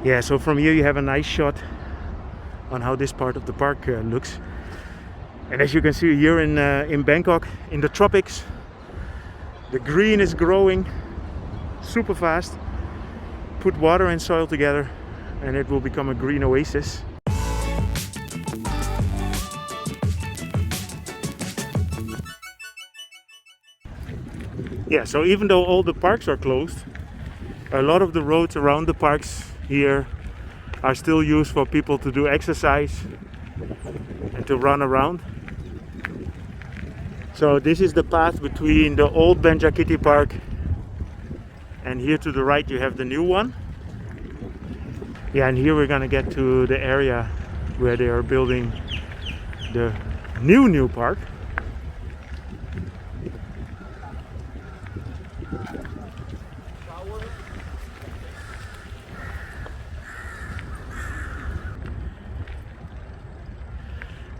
Yeah, so from here you have a nice shot on how this part of the park looks. And as you can see here in Bangkok, in the tropics, the green is growing super fast. Put water and soil together and it will become a green oasis. Yeah, so even though all the parks are closed, a lot of the roads around the parks here are still used for people to do exercise and to run around. So this is the path between the old Benjakitti park and here to the right you have the new one. Yeah, and here we're gonna get to the area where they are building the new park.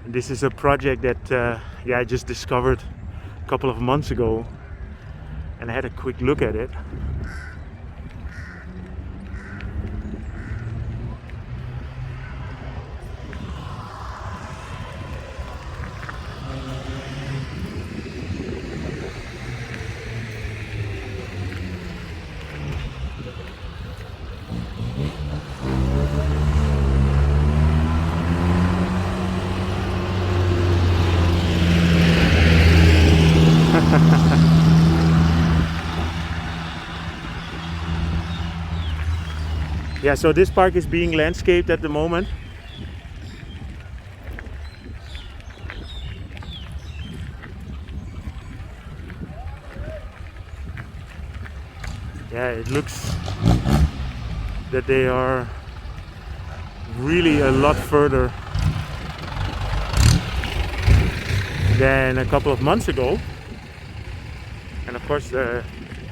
This is a project that I just discovered a couple of months ago and I had a quick look at it. Yeah, so this park is being landscaped at the moment. Yeah, it looks that they are really a lot further than a couple of months ago. And of course the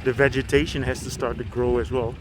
vegetation has to start to grow as well.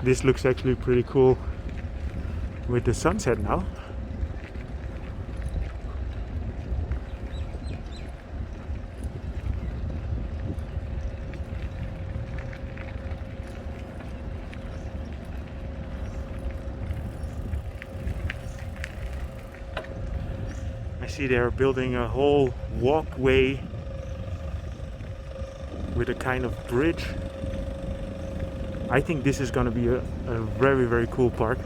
This looks actually pretty cool with the sunset now. I see they're building a whole walkway with a kind of bridge. I think this is going to be a very, very cool park.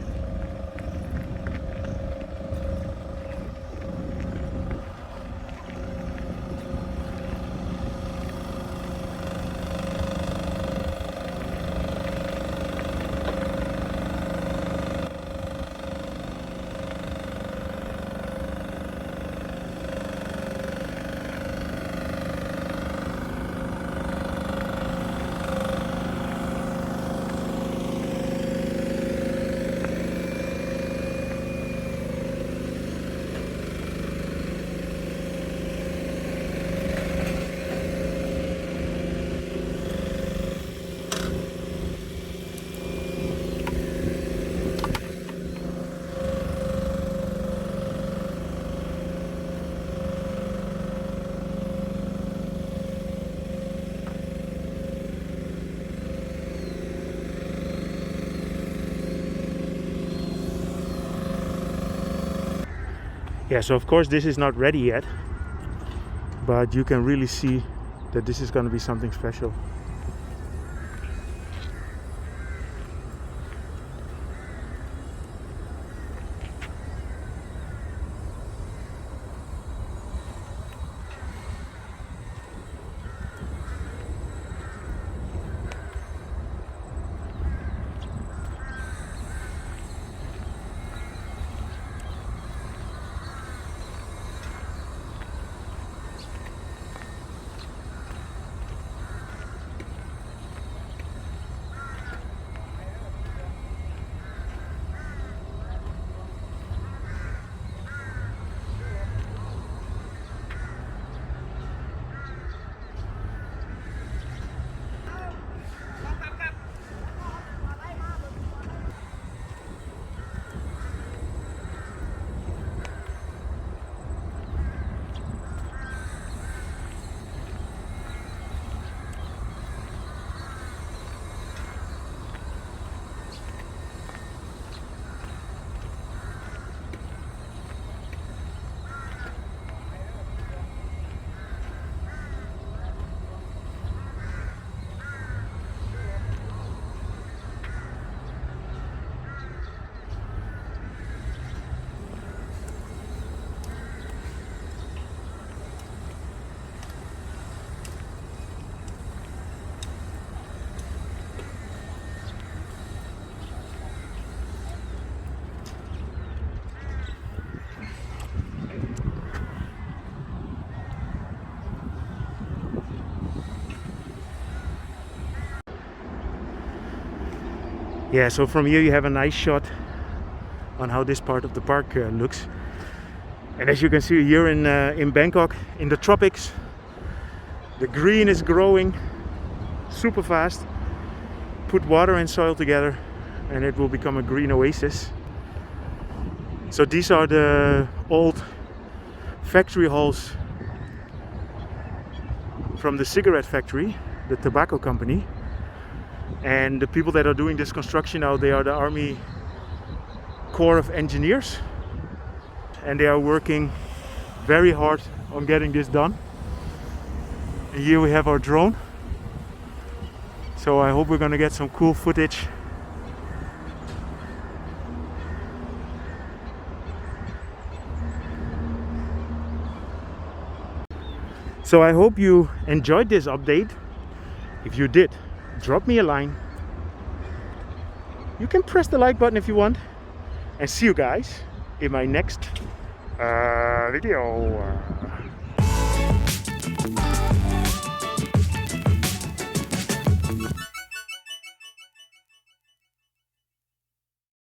Yeah, so of course this is not ready yet, but you can really see that this is going to be something special. Yeah, so from here you have a nice shot on how this part of the park looks. And as you can see here in Bangkok, in the tropics, the green is growing super fast. Put water and soil together and it will become a green oasis. So these are the old factory halls from the cigarette factory, the tobacco company. And the people that are doing this construction now, they are the Army Corps of Engineers. And they are working very hard on getting this done. And here we have our drone. So I hope we're gonna get some cool footage. So I hope you enjoyed this update. If you did, drop me a line. You can press the like button if you want. And see you guys in my next video.